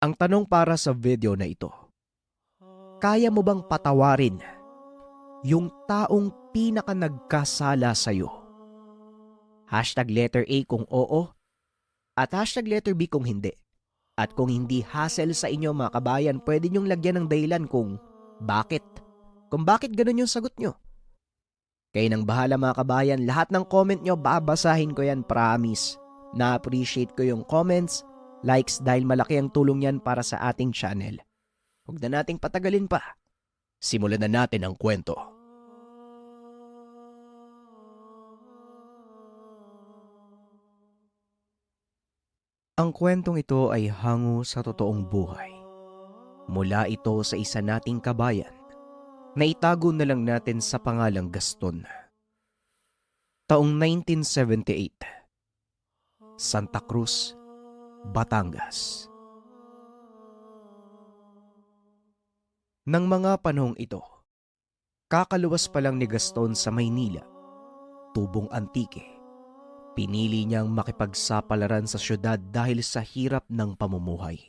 Ang tanong para sa video na ito, kaya mo bang patawarin yung taong pinaka nagkasala sa'yo? Hashtag letter A kung oo at hashtag letter B kung hindi. At kung hindi hassle sa inyo mga kabayan, pwede nyong lagyan ng dahilan kung bakit. Kung bakit ganun yung sagot nyo. Kayo nang bahala mga kabayan, lahat ng comment nyo babasahin ko yan, promise. Na-appreciate ko yung comments, likes dahil malaki ang tulong yan para sa ating channel. Huwag na nating patagalin pa. Simulan na natin ang kwento. Ang kwentong ito ay hango sa totoong buhay. Mula ito sa isa nating kabayan na itago na lang natin sa pangalang Gaston. Taong 1978, Santa Cruz, Batangas. Nang mga panahong ito, kakaluwas pa lang ni Gaston sa Maynila, tubong antike. Pinili niyang makipagsapalaran sa syudad dahil sa hirap ng pamumuhay.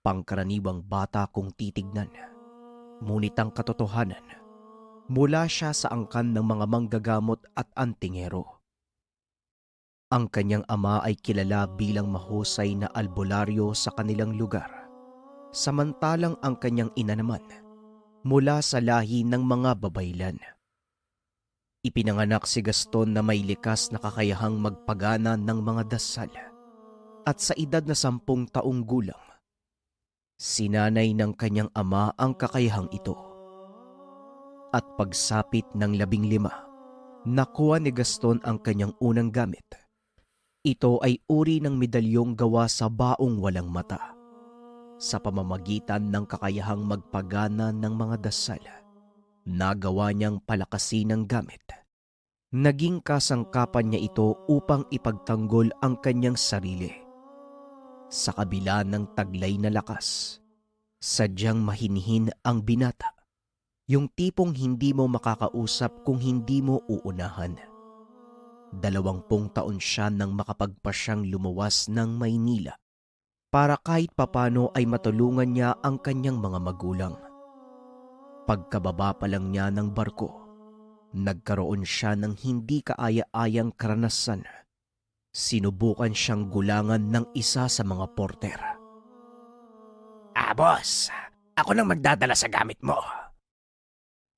Pangkaraniwang bata kung titignan. Ngunit ang katotohanan, mula siya sa angkan ng mga manggagamot at antingero. Ang kanyang ama ay kilala bilang mahusay na albularyo sa kanilang lugar. Samantalang ang kanyang ina naman, mula sa lahi ng mga babaylan. Ipinanganak si Gaston na may likas na kakayahang magpagana ng mga dasal. At sa edad na 10 taong gulang, sinanay ng kanyang ama ang kakayahang ito. At pagsapit ng 15, nakuha ni Gaston ang kanyang unang gamit. Ito ay uri ng medalyong gawa sa baong walang mata. Sa pamamagitan ng kakayahang magpagana ng mga dasal, nagawa niyang palakasin ang gamit. Naging kasangkapan niya ito upang ipagtanggol ang kanyang sarili. Sa kabila ng taglay na lakas, sadyang mahinhin ang binata. Yung tipong hindi mo makakausap kung hindi mo uunahan. 20 taon siya nang makapagpa siyang lumuwas ng Maynila para kahit papano ay matulungan niya ang kanyang mga magulang. Pagkababa pa lang niya ng barko, nagkaroon siya ng hindi kaaya-ayang karanasan. Sinubukan siyang gulangan ng isa sa mga porter. Boss, ako nang magdadala sa gamit mo.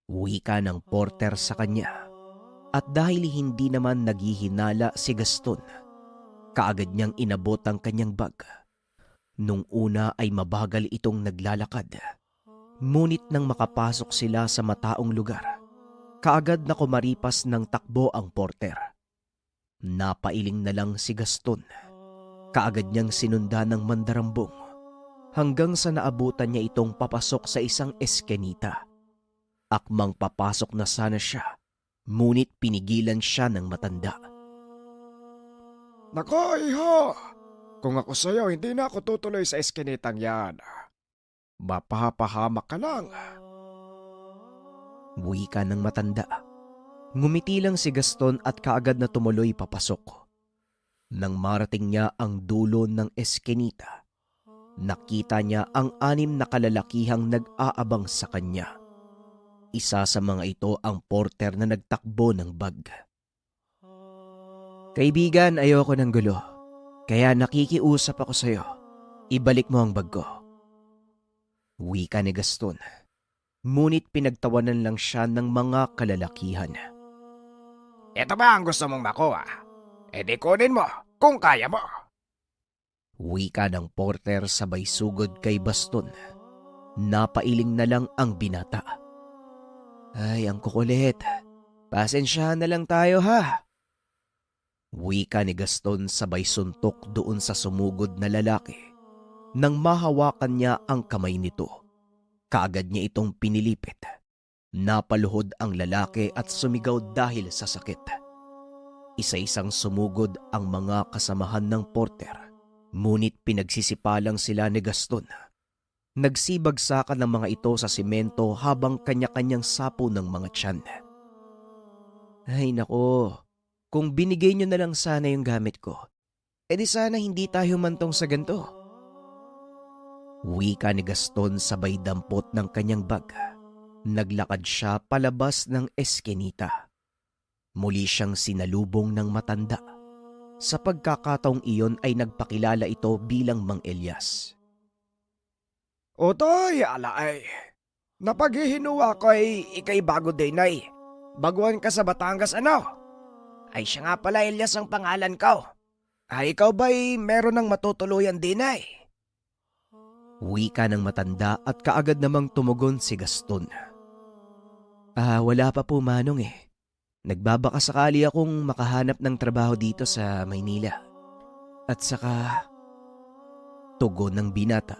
Wika ng porter sa kanya. At dahil hindi naman naghihinala si Gaston, kaagad niyang inabot ang kanyang bag. Nung una ay mabagal itong naglalakad. Ngunit nang makapasok sila sa mataong lugar, kaagad na kumaripas ng takbo ang porter. Napailing na lang si Gaston. Kaagad niyang sinundan ng mandarambong hanggang sa naabutan niya itong papasok sa isang eskenita. Akmang papasok na sana siya, ngunit pinigilan siya ng matanda. Nako, iho! Kung ako sa'yo, hindi na ako tutuloy sa eskinitang yan. Mapapahamak ka lang. Wika ng matanda. Ngumiti lang si Gaston at kaagad na tumuloy papasok. Nang marating niya ang dulo ng eskenita, nakita niya ang 6 na kalalakihang nag-aabang sa kanya. Isa sa mga ito ang porter na nagtakbo ng bag. Kaibigan, ayoko ng gulo. Kaya nakikiusap ako sa'yo. Ibalik mo ang bag ko. Wika ni Gaston. Ngunit pinagtawanan lang siya ng mga kalalakihan. Ito ba ang gusto mong makuha? E di kunin mo kung kaya mo. Wika ng porter sabay sugod kay Baston. Napailing na lang ang binata. Ay, ang kukulit. Pasensyahan na lang tayo ha. Wika ni Gaston sabay suntok doon sa sumugod na lalaki. Nang mahawakan niya ang kamay nito, kaagad niya itong pinilipit. Napaluhod ang lalaki at sumigaw dahil sa sakit. Isa-isang sumugod ang mga kasamahan ng porter, ngunit pinagsisipalang sila ni Gaston. Nagsibagsakan ng mga ito sa simento habang kanya-kanyang sapo ng mga tiyan. Ay nako, kung binigay nyo na lang sana yung gamit ko, edi sana hindi tayo mantong sa ganito. Wika ni Gaston sabay dampot ng kanyang bag. Naglakad siya palabas ng eskinita. Muli siyang sinalubong ng matanda. Sa pagkakataong iyon ay nagpakilala ito bilang Mang Elias. Utoy, alaay. Napaghihinuwa ko ay ikay bago din ay. Baguhan ka sa Batangas ano? Ay siya nga pala Elias ang pangalan ko. Ay ikaw ba'y meron ng matutuluyan din ay? Wika ng matanda at kaagad namang tumugon si Gaston. Wala pa po manong eh. Nagbabaka sakali akong makahanap ng trabaho dito sa Maynila. At saka, tugon ng binata.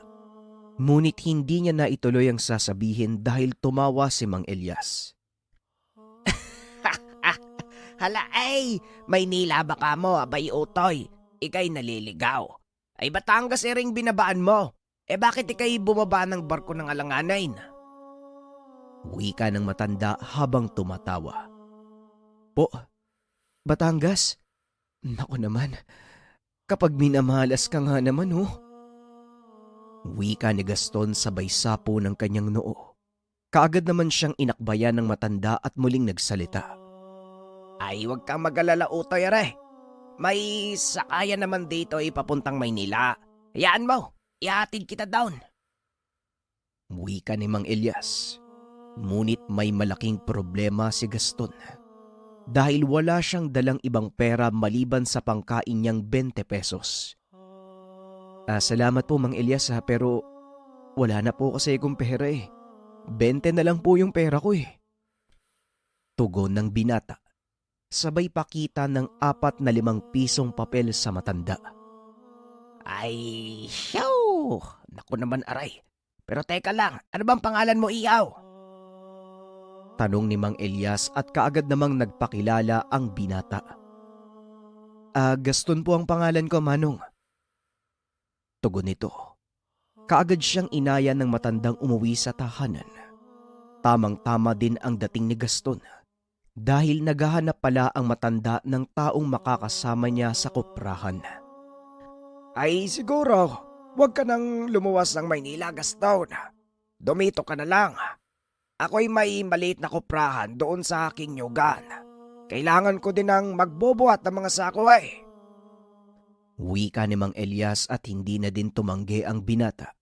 Ngunit hindi niya na ituloy ang sasabihin dahil tumawa si Mang Elias. Hala ay, Maynila ba ka mo, abay utoy? Ikay naliligaw. Ay Batangas ring binabaan mo. Bakit ikay bumaba ng barko ng alanganin? Wika ng matanda habang tumatawa. Po, Batangas? Naku naman, kapag minamalas ka nga naman Wika ni Gaston sabay sapo ng kanyang noo. Kaagad naman siyang inakbayan ng matanda at muling nagsalita. Ay huwag kang mag-alala utoy are. May sakayan naman dito papuntang Maynila. Hayaan mo, ihatid kita down. Wika ni Mang Elias. Ngunit may malaking problema si Gaston. Dahil wala siyang dalang ibang pera maliban sa pangkain niyang 20 pesos. Salamat po Mang Elias pero wala na po kasi akong pera 20 na lang po yung pera ko Tugon ng binata. Sabay pakita ng 4 na 5 pisong papel sa matanda. Ay, siyaw! Naku naman aray. Pero teka lang, ano bang pangalan mo iyaw? Tanong ni Mang Elias at kaagad namang nagpakilala ang binata. Gaston po ang pangalan ko, Manong. Tugon nito. Kaagad siyang inaya ng matandang umuwi sa tahanan. Tamang-tama din ang dating ni Gaston dahil naghahanap pala ang matanda ng taong makakasama niya sa koprahan. Ay siguro, huwag ka nang lumuwas ng Maynila, Gaston. Dumito ka na lang. Ako'y may maliit na koprahan doon sa aking nyugan. Kailangan ko din ng magbubuhat ng mga sako Wika ni Mang Elias at hindi na din tumanggi ang binata.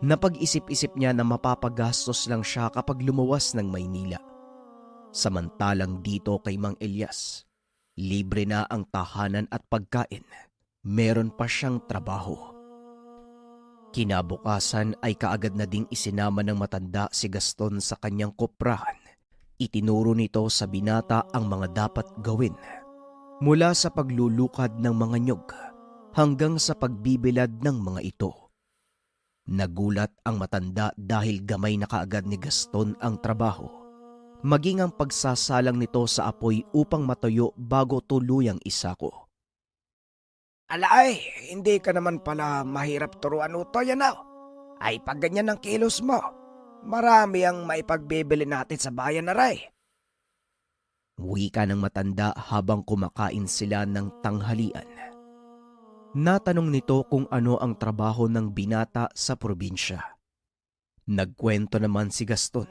Napag-isip-isip niya na mapapagastos lang siya kapag lumuwas ng Maynila. Samantalang dito kay Mang Elias, libre na ang tahanan at pagkain. Meron pa siyang trabaho. Kinabukasan ay kaagad na ding isinama ng matanda si Gaston sa kanyang koprahan. Itinuro nito sa binata ang mga dapat gawin. Mula sa paglulukad ng mga nyog hanggang sa pagbibilad ng mga ito. Nagulat ang matanda dahil gamay na kaagad ni Gaston ang trabaho. Maging ang pagsasalang nito sa apoy upang matuyo bago tuluyang isako. Alaay, hindi ka naman pala mahirap turuan utoy Ay pag ganyan ang kilos mo, marami ang maipagbibili natin sa bayan aray. Wika ng matanda habang kumakain sila ng tanghalian. Natanong nito kung ano ang trabaho ng binata sa probinsya. Nagkwento naman si Gaston.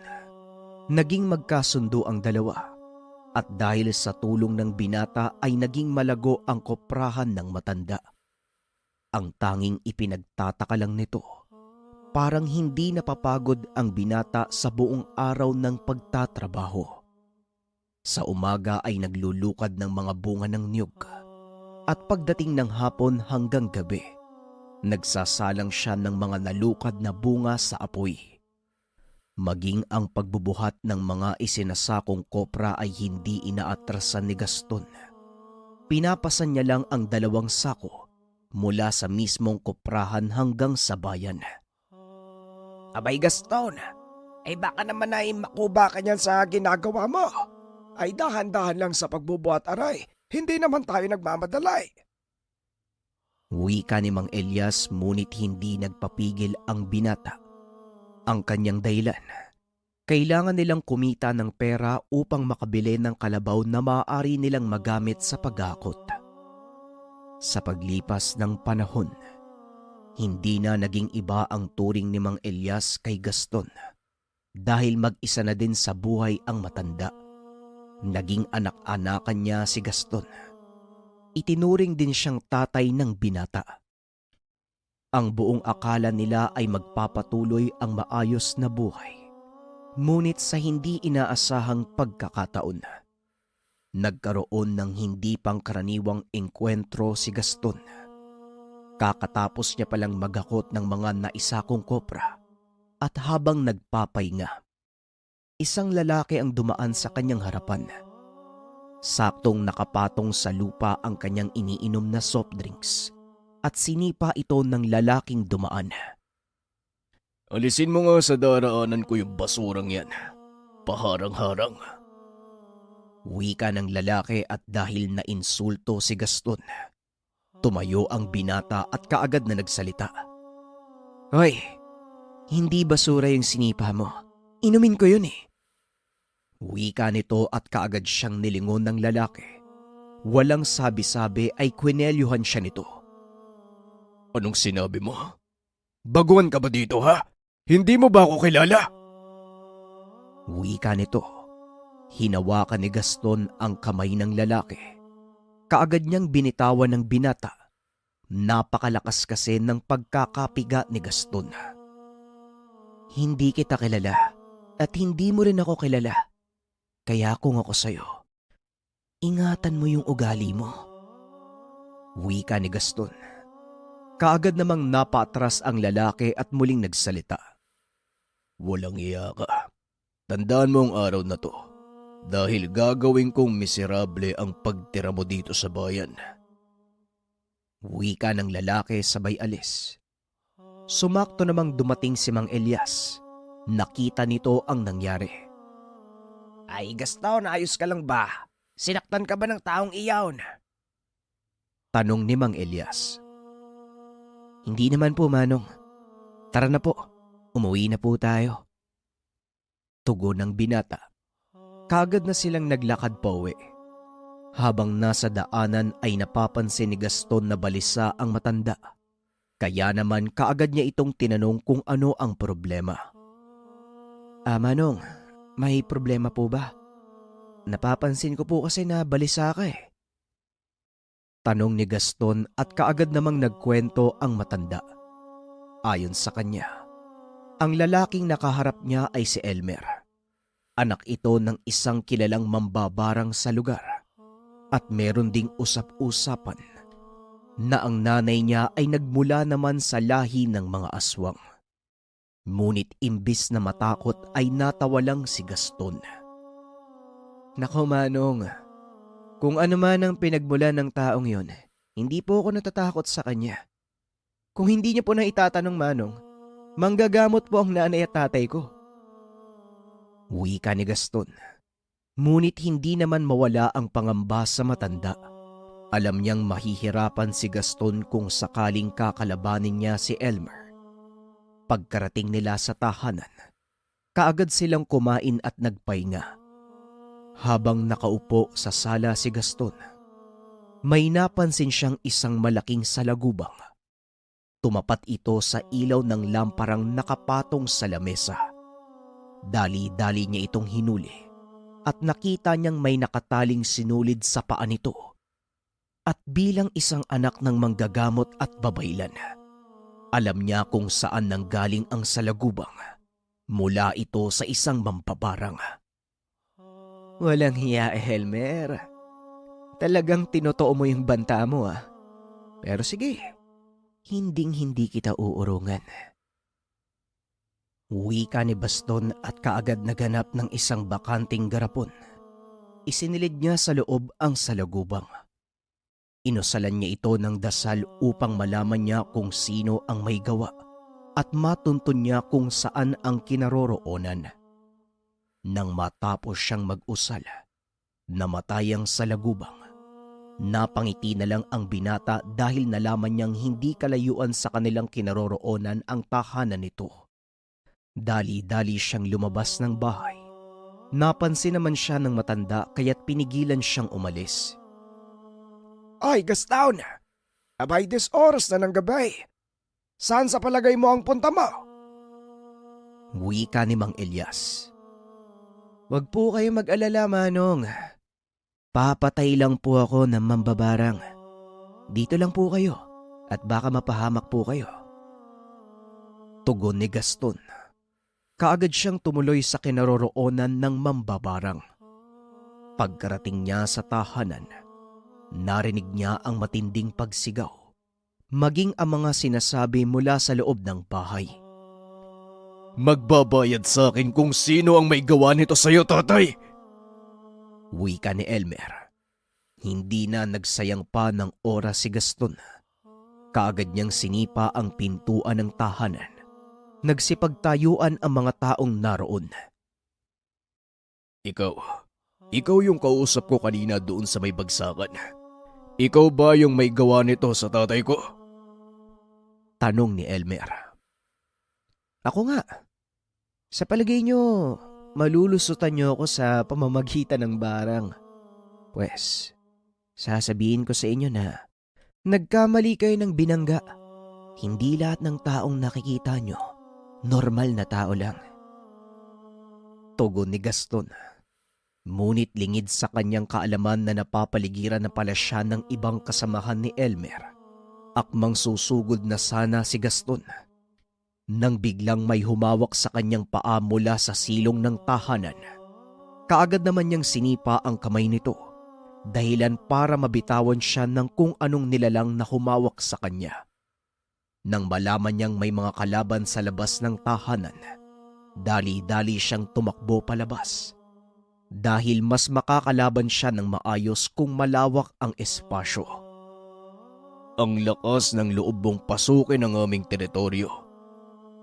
Naging magkasundo ang dalawa at dahil sa tulong ng binata ay naging malago ang koprahan ng matanda. Ang tanging ipinagtataka lang nito, parang hindi napapagod ang binata sa buong araw ng pagtatrabaho. Sa umaga ay naglulukad ng mga bunga ng niyog at pagdating ng hapon hanggang gabi, nagsasalang siya ng mga nalukad na bunga sa apoy. Maging ang pagbubuhat ng mga isinasakong kopra ay hindi inaatrasan ni Gaston. Pinapasan niya lang ang 2 sako mula sa mismong koprahan hanggang sa bayan. Abay Gaston, ay baka naman ay makuba ka niyan sa ginagawa mo. Ay dahan-dahan lang sa pagbubuhat aray, hindi naman tayo nagmamadalay. Wika ni Mang Elias ngunit hindi nagpapigil ang binata. Ang kanyang dahilan, kailangan nilang kumita ng pera upang makabili ng kalabaw na maaari nilang magamit sa paghakot. Sa paglipas ng panahon, Hindi na naging iba ang turing ni Mang Elias kay Gaston dahil mag-isa na din sa buhay ang matanda. Naging anak-anakan niya si Gaston. Itinuring din siyang tatay ng binata. Ang buong akala nila ay magpapatuloy ang maayos na buhay. Ngunit sa hindi inaasahang pagkakataon, nagkaroon ng hindi pangkaraniwang engkwentro si Gaston. Kakatapos niya palang maghakot ng mga naisakong kopra at habang nagpapahinga, isang lalaki ang dumaan sa kanyang harapan. Saktong nakapatong sa lupa ang kanyang iniinom na soft drinks at sinipa ito ng lalaking dumaan. Alisin mo nga sa daraanan ko yung basurang yan. Paharang-harang. Wika ng lalaki at dahil nainsulto si Gaston, tumayo ang binata at kaagad na nagsalita. Hoy, hindi basura yung sinipa mo. Inumin ko yun eh. Wika nito at kaagad siyang nilingon ng lalaki. Walang sabi-sabi ay kwinelyuhan siya nito. Anong sinabi mo? Baguhan ka ba dito ha? Hindi mo ba ako kilala? Wika nito. Hinawakan ni Gaston ang kamay ng lalaki. Kaagad niyang binitawan ng binata. Napakalakas kasi ng pagkakapiga ni Gaston. Hindi kita kilala at hindi mo rin ako kilala. Kaya kung ako sa'yo, ingatan mo yung ugali mo. Wika ni Gaston. Kaagad namang napatras ang lalaki at muling nagsalita. Walang iya ka. Tandaan mo ang araw na to. Dahil gagawin kong miserable ang pagtira mo dito sa bayan. Wika ng lalaki sabay alis. Sumakto namang dumating si Mang Elias. Nakita nito ang nangyari. Ay Gaston, ayos ka lang ba? Sinaktan ka ba ng taong iyawn? Tanong ni Mang Elias. Hindi naman po, Manong. Tara na po. Umuwi na po tayo. Tugon ng binata. Kaagad na silang naglakad pa uwi. Habang nasa daanan ay napapansin ni Gaston na balisa ang matanda. Kaya naman kaagad niya itong tinanong kung ano ang problema. Manong, may problema po ba? Napapansin ko po kasi na balisa ka eh. Tanong ni Gaston at kaagad namang nagkwento ang matanda. Ayon sa kanya, ang lalaking nakaharap niya ay si Elmer. Anak ito ng isang kilalang mambabarang sa lugar. At meron ding usap-usapan na ang nanay niya ay nagmula naman sa lahi ng mga aswang. Ngunit imbis na matakot ay natawa lang si Gaston. Nako Manong, kung ano man ang pinagmula ng taong yon, hindi po ako natatakot sa kanya. Kung hindi niyo po na itatanong Manong, manggagamot po ang nanay at tatay ko. Wika ni Gaston. Ngunit hindi naman mawala ang pangamba sa matanda. Alam niyang mahihirapan si Gaston kung sakaling kakalabanin niya si Elmer. Pagkarating nila sa tahanan, kaagad silang kumain at nagpahinga. Habang nakaupo sa sala si Gaston, may napansin siyang isang malaking salagubang. Tumapat ito sa ilaw ng lamparang nakapatong sa lamesa. Dali-dali niya itong hinuli at nakita niyang may nakataling sinulid sa paa nito. At bilang isang anak ng manggagamot at babaylan, alam niya kung saan nanggaling ang salagubang. Mula ito sa isang mambabarang. Walang hiya, Elmer. Talagang tinotoo mo yung banta mo ah. Pero sige, hinding-hindi kita uurungan. Wika ni Baston at kaagad naganap ng isang bakanting garapon. Isinilid niya sa loob ang salagubang. Inusalan niya ito ng dasal upang malaman niya kung sino ang may gawa at matuntun niya kung saan ang kinaroroonan. Nang matapos siyang mag-usal, namatay ang salagubang. Napangiti na lang ang binata dahil nalaman niyang hindi kalayuan sa kanilang kinaroroonan ang tahanan nito. Dali-dali siyang lumabas ng bahay. Napansin naman siya ng matanda kaya't pinigilan siyang umalis. Ay Gaston, abay des oras na ng gabi. Saan sa palagay mo ang punta mo? Wika ni Mang Elias. Wag po kayo mag-alala, Manong. Papatay lang po ako ng mambabarang. Dito lang po kayo at baka mapahamak po kayo. Tugon ni Gaston. Kaagad siyang tumuloy sa kinaroroonan ng mambabarang. Pagkarating niya sa tahanan, narinig niya ang matinding pagsigaw, maging ang mga sinasabi mula sa loob ng bahay. Magbabayad sa akin kung sino ang may gawa nito sa'yo, tatay! Wika ni Elmer. Hindi na nagsayang pa ng oras si Gaston. Kaagad niyang sinipa ang pintuan ng tahanan. Nagsipagtayuan ang mga taong naroon. Ikaw yung kausap ko kanina doon sa may bagsakan. Ikaw ba yung may gawa nito sa tatay ko? Tanong ni Elmer. Ako nga. Sa palagay niyo, malulusutan niyo ako sa pamamagitan ng barang. Pwes, sasabihin ko sa inyo na nagkamali kayo ng binangga. Hindi lahat ng taong nakikita niyo, normal na tao lang. Tugon ni Gaston. Ngunit lingid sa kanyang kaalaman na napapaligiran na pala siya ng ibang kasamahan ni Elmer. Akmang susugod na sana si Gaston nang biglang may humawak sa kanyang paa mula sa silong ng tahanan. Kaagad naman niyang sinipa ang kamay nito, dahilan para mabitawan siya ng kung anong nilalang na humawak sa kanya. Nang malaman niyang may mga kalaban sa labas ng tahanan, dali-dali siyang tumakbo palabas. Dahil mas makakalaban siya ng maayos kung malawak ang espasyo. Ang lakas ng loob mong pasukin ang aming teritoryo.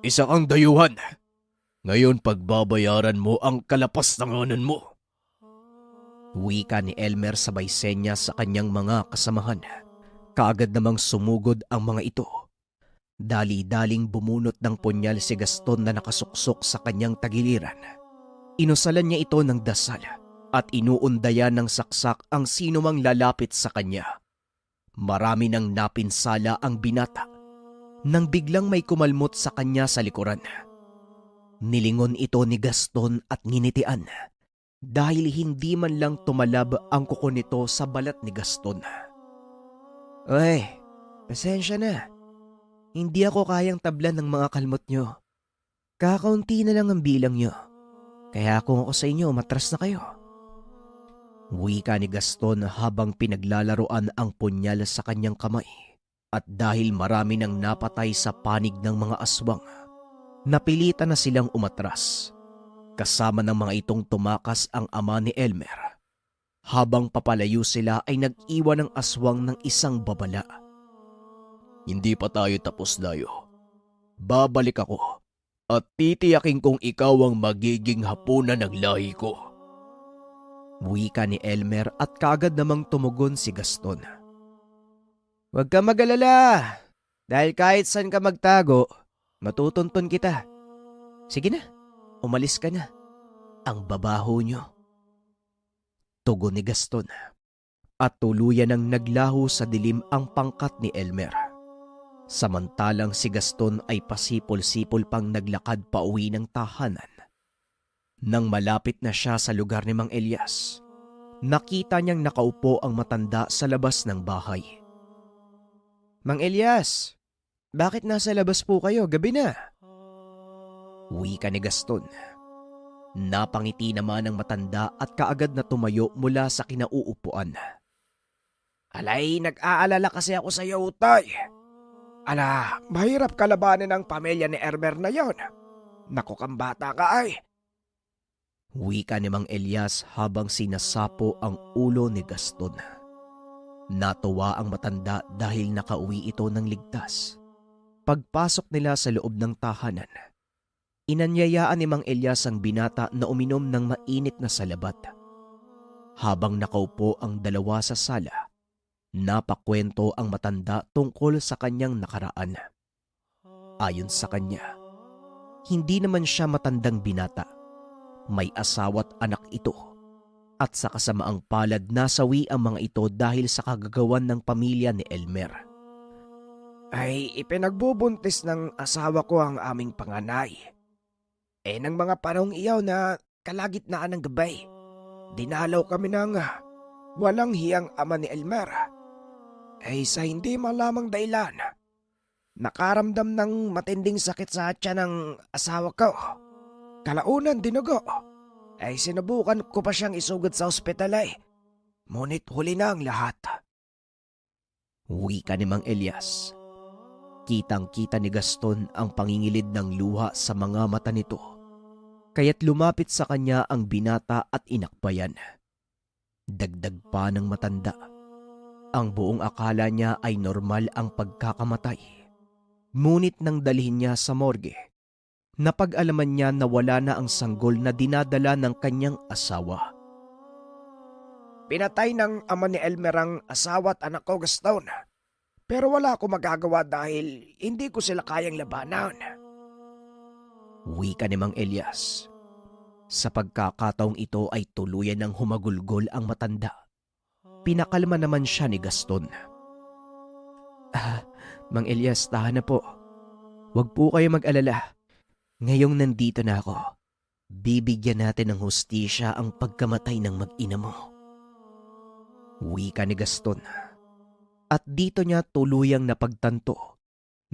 Isa kang dayuhan. Ngayon pagbabayaran mo ang kalapastanganan mo. Wika ni Elmer sabay senyas sa kanyang mga kasamahan. Kaagad namang sumugod ang mga ito. Dali-daling bumunot ng punyal si Gaston na nakasuksok sa kanyang tagiliran. Inusalan niya ito ng dasal at inuundayan ng saksak ang sinumang lalapit sa kanya. Marami nang napinsala ang binata nang biglang may kumalmot sa kanya sa likuran. Nilingon ito ni Gaston at nginitian dahil hindi man lang tumalab ang kuko nito sa balat ni Gaston. Oy, pasensya na. Hindi ako kayang tablan ng mga kalmot nyo. Kakaunti na lang ang bilang nyo. Kaya kung ako sa inyo, matras na kayo. Wika ni Gaston habang pinaglalaroan ang punyal sa kanyang kamay. At dahil marami nang napatay sa panig ng mga aswang, napilitan na silang umatras. Kasama ng mga itong tumakas ang ama ni Elmer. Habang papalayo sila ay nag-iwan ng aswang ng isang babala. Hindi pa tayo tapos, Dayo. Babalik ako. At titiyakin kong ikaw ang magiging hapunan ng lahi ko. Wika ni Elmer at kaagad namang tumugon si Gaston. Huwag ka mag-alala. Dahil kahit saan ka magtago, matutunton kita. Sige na, umalis ka na. Ang babaho nyo. Tugon ni Gaston. At tuluyan ang naglaho sa dilim ang pangkat ni Elmer. Samantalang si Gaston ay pasipol-sipol pang naglakad pa uwi ng tahanan. Nang malapit na siya sa lugar ni Mang Elias, nakita niyang nakaupo ang matanda sa labas ng bahay. Mang Elias, bakit nasa labas po kayo? Gabi na. Wika ni Gaston. Napangiti naman ang matanda at kaagad na tumayo mula sa kinauupuan. Alay, nag-aalala kasi ako sa iyo, Tay. Ala, mahirap kalabanin ang pamilya ni Elmer na yon. Naku kang bata ka ay. Wika ni Mang Elias habang sinasapo ang ulo ni Gaston. Natuwa ang matanda dahil nakauwi ito ng ligtas. Pagpasok nila sa loob ng tahanan, inanyayaan ni Mang Elias ang binata na uminom ng mainit na salabat. Habang nakaupo ang dalawa sa sala, napakwento ang matanda tungkol sa kanyang nakaraan. Ayon sa kanya, hindi naman siya matandang binata. May asawa't anak ito. At sa kasamaang palad nasawi ang mga ito dahil sa kagagawan ng pamilya ni Elmer. ay ipinagbubuntis ng asawa ko ang aming panganay. Nang mga panahong iyaw na kalagitnaan ng gabay, dinalaw kami ng walang hiyang ama ni Elmer. Sa hindi malamang dahilan, nakaramdam ng matinding sakit sa tiyan ng asawa ko. Kalaunan dinugo, sinubukan ko pa siyang isugod sa ospital ngunit huli na ang lahat. Wika ni Mang Elias. Kitang-kita ni Gaston ang pangingilid ng luha sa mga mata nito. Kaya't lumapit sa kanya ang binata at inakbayan. Dagdag pa ng matanda. Ang buong akala niya ay normal ang pagkakamatay. Ngunit nang dalhin niya sa morgue, napag-alaman niya na wala na ang sanggol na dinadala ng kanyang asawa. Pinatay ng ama ni Elmer ang asawa at anak ko, Gaston. Pero wala akong magagawa dahil hindi ko sila kayang labanan. Wika ni Mang Elias. Sa pagkakataong ito ay tuluyan ng humagulgol ang matanda. Pinakalma naman siya ni Gaston. Mang Elias, tahan na po. Huwag po kayo mag-alala. Ngayong nandito na ako, bibigyan natin ng hustisya ang pagkamatay ng mag-ina mo. Wika ni Gaston. At dito niya tuluyang napagtanto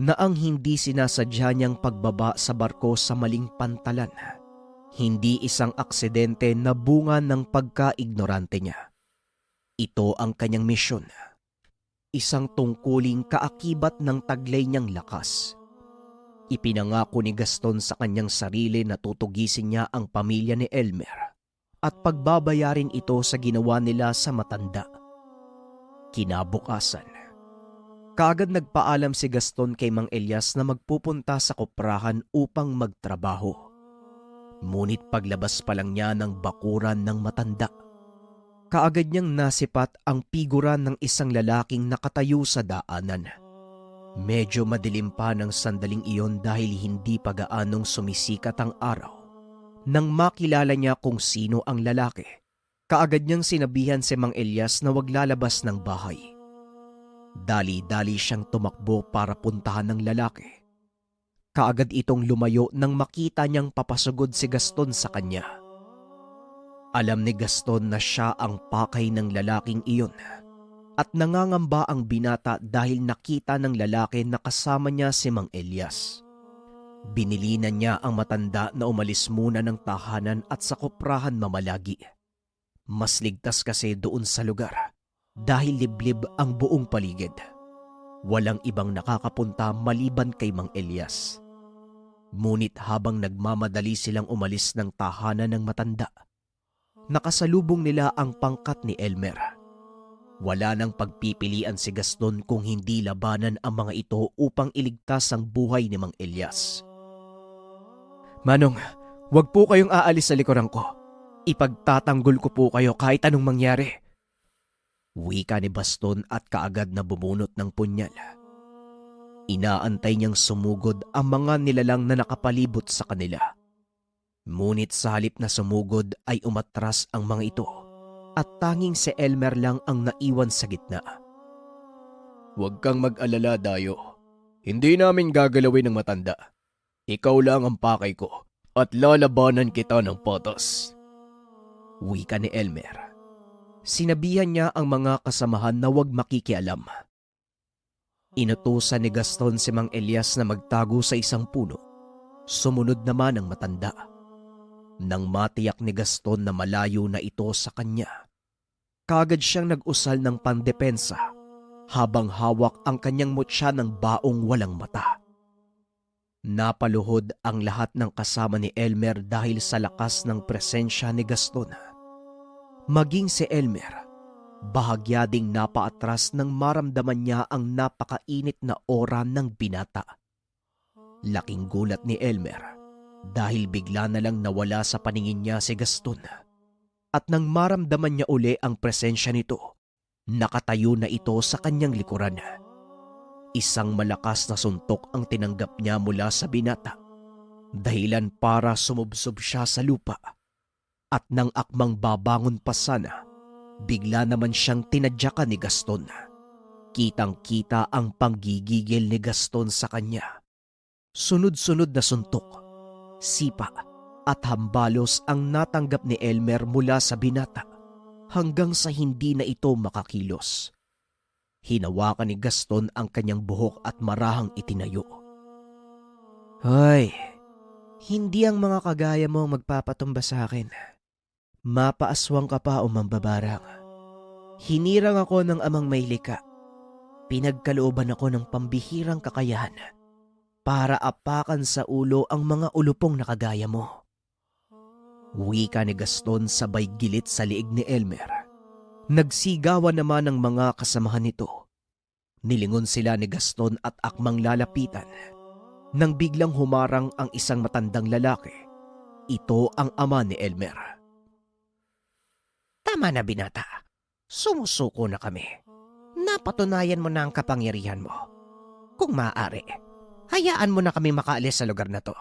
na ang hindi sinasadya niyang pagbaba sa barko sa maling pantalan, hindi isang aksidente na bunga ng pagka-ignorante niya. Ito ang kanyang misyon. Isang tungkuling kaakibat ng taglay niyang lakas. Ipinangako ni Gaston sa kanyang sarili na tutugisin niya ang pamilya ni Elmer at pagbabayarin ito sa ginawa nila sa matanda. Kinabukasan, kaagad nagpaalam si Gaston kay Mang Elias na magpupunta sa koprahan upang magtrabaho. Ngunit paglabas pa lang niya ng bakuran ng matanda, kaagad niyang nasipat ang figura ng isang lalaking nakatayo sa daanan. Medyo madilim pa ng sandaling iyon dahil hindi pa gaanong sumisikat ang araw. Nang makilala niya kung sino ang lalaki, kaagad niyang sinabihan si Mang Elias na wag lalabas ng bahay. Dali-dali siyang tumakbo para puntahan ng lalaki. Kaagad itong lumayo nang makita niyang papasugod si Gaston sa kanya. Alam ni Gaston na siya ang pakay ng lalaking iyon at nangangamba ang binata dahil nakita ng lalaki na kasama niya si Mang Elias. Binilinan niya ang matanda na umalis muna ng tahanan at sa koprahan mamalagi. Mas ligtas kasi doon sa lugar dahil liblib ang buong paligid. Walang ibang nakakapunta maliban kay Mang Elias. Ngunit habang nagmamadali silang umalis ng tahanan ng matanda, nakasalubong nila ang pangkat ni Elmer. Wala nang pagpipilian si Gaston kung hindi labanan ang mga ito upang iligtas ang buhay ni Mang Elias. Manong, wag po kayong aalis sa likuran ko. Ipagtatanggol ko po kayo kahit anong mangyari. Wika ni Baston at kaagad na bumunot ng punyal. Inaantay niyang sumugod ang mga nilalang na nakapalibot sa kanila. Ngunit sa halip na sumugod ay umatras ang mga ito at tanging si Elmer lang ang naiwan sa gitna. Huwag kang mag-alala, Dayo. Hindi namin gagalawin ng matanda. Ikaw lang ang pakay ko at lalabanan kita ng patas. Wika ni Elmer. Sinabihan niya ang mga kasamahan na huwag makikialam. Inutusan ni Gaston si Mang Elias na magtago sa isang puno. Sumunod naman ang matanda. Nang matiyak ni Gaston na malayo na ito sa kanya, kaagad siyang nag-usal ng pandepensa habang hawak ang kanyang mutya ng baong walang mata. Napaluhod ang lahat ng kasama ni Elmer dahil sa lakas ng presensya ni Gaston. Maging si Elmer, bahagya ding napaatras nang maramdaman niya ang napakainit na aura ng binata. Laking gulat ni Elmer dahil bigla na lang nawala sa paningin niya si Gaston. At nang maramdaman niya uli ang presensya nito, nakatayo na ito sa kanyang likuran. Isang malakas na suntok ang tinanggap niya mula sa binata, dahilan para sumubsob siya sa lupa. At nang akmang babangon pa sana, bigla naman siyang tinadyakan ni Gaston. Kitang-kita ang panggigigil ni Gaston sa kanya. Sunod-sunod na suntok, sipa at hambalos ang natanggap ni Elmer mula sa binata hanggang sa hindi na ito makakilos. Hinawakan ni Gaston ang kanyang buhok at marahang itinayo. Hoy, hindi ang mga kagaya mo ang magpapatumba sa akin. Mapaaswang ka pa o mambabarang. Hinirang ako ng amang may lika. Pinagkalooban ako ng pambihirang kakayahan para apakan sa ulo ang mga ulupong nakagaya mo. Wika ni Gaston sabay gilit sa liig ni Elmer. Nagsigawan naman ang mga kasamahan nito. Nilingon sila ni Gaston at akmang lalapitan. Nang biglang humarang ang isang matandang lalaki. Ito ang ama ni Elmer. Tama na binata. Sumusuko na kami. Napatunayan mo na ang kapangyarihan mo. Kung maaari, hayaan mo na kami makaalis sa lugar na to.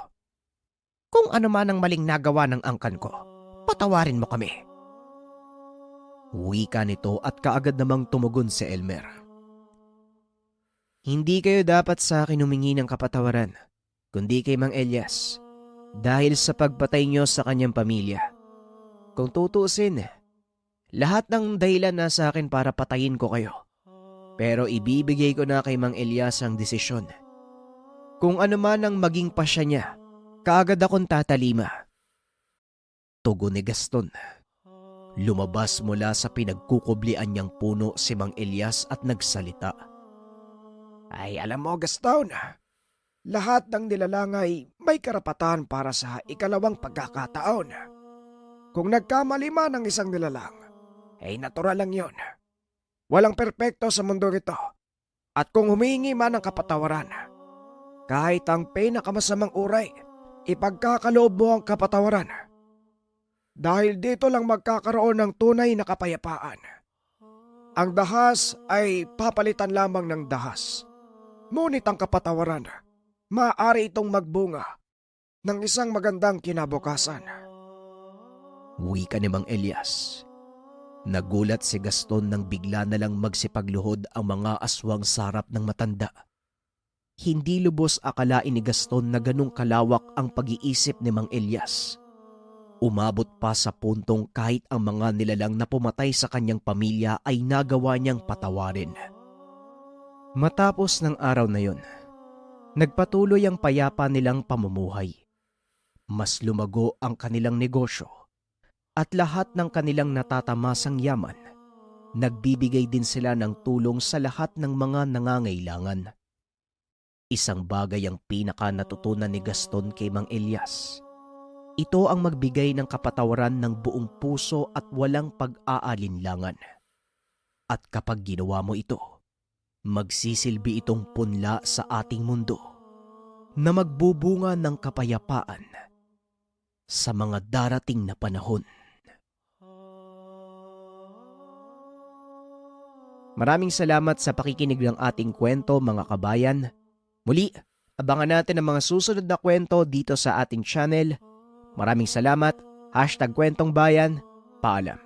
Kung ano man ang maling nagawa ng angkan ko, patawarin mo kami. Wika nito at kaagad namang tumugon si Elmer. Hindi kayo dapat sa akin humingi ng kapatawaran, kundi kay Mang Elias, dahil sa pagpatay niyo sa kanyang pamilya. Kung tutuusin, lahat ng dahilan na sa akin para patayin ko kayo. Pero ibibigay ko na kay Mang Elias ang desisyon. Kung ano man ang maging pasya niya, kaagad akong tatalima. Tugon ni Gaston. Lumabas mula sa pinagkukublian niyang puno si Mang Elias at nagsalita. Ay alam mo Gaston, lahat ng nilalang ay may karapatan para sa ikalawang pagkakataon. Kung nagkamali man ang isang nilalang, ay natural lang yon. Walang perpekto sa mundo ito. At kung humingi man ng kapatawaran, kahit ang pinakamasamang uray, ipagkakaloob mo ang kapatawaran. Dahil dito lang magkakaroon ng tunay na kapayapaan. Ang dahas ay papalitan lamang ng dahas. Ngunit ang kapatawaran, maaari itong magbunga ng isang magandang kinabukasan. Wika ni Mang Elias. Nagulat si Gaston nang bigla na lang magsipagluhod ang mga aswang sarap ng matanda. Hindi lubos akalain ni Gaston na ganong kalawak ang pag-iisip ni Mang Elias. Umabot pa sa puntong kahit ang mga nilalang na pumatay sa kanyang pamilya ay nagawa niyang patawarin. Matapos ng araw na yon, nagpatuloy ang payapa nilang pamumuhay. Mas lumago ang kanilang negosyo at lahat ng kanilang natatamasang yaman, nagbibigay din sila ng tulong sa lahat ng mga nangangailangan. Isang bagay ang pinaka natutunan ni Gaston kay Mang Elias. Ito ang magbigay ng kapatawaran ng buong puso at walang pag-aalinlangan. At kapag ginawa mo ito, magsisilbi itong punla sa ating mundo na magbubunga ng kapayapaan sa mga darating na panahon. Maraming salamat sa pakikinig ng ating kwento mga kabayan. Muli, abangan natin ang mga susunod na kwento dito sa ating channel. Maraming salamat. #kwentongbayan. Paalam.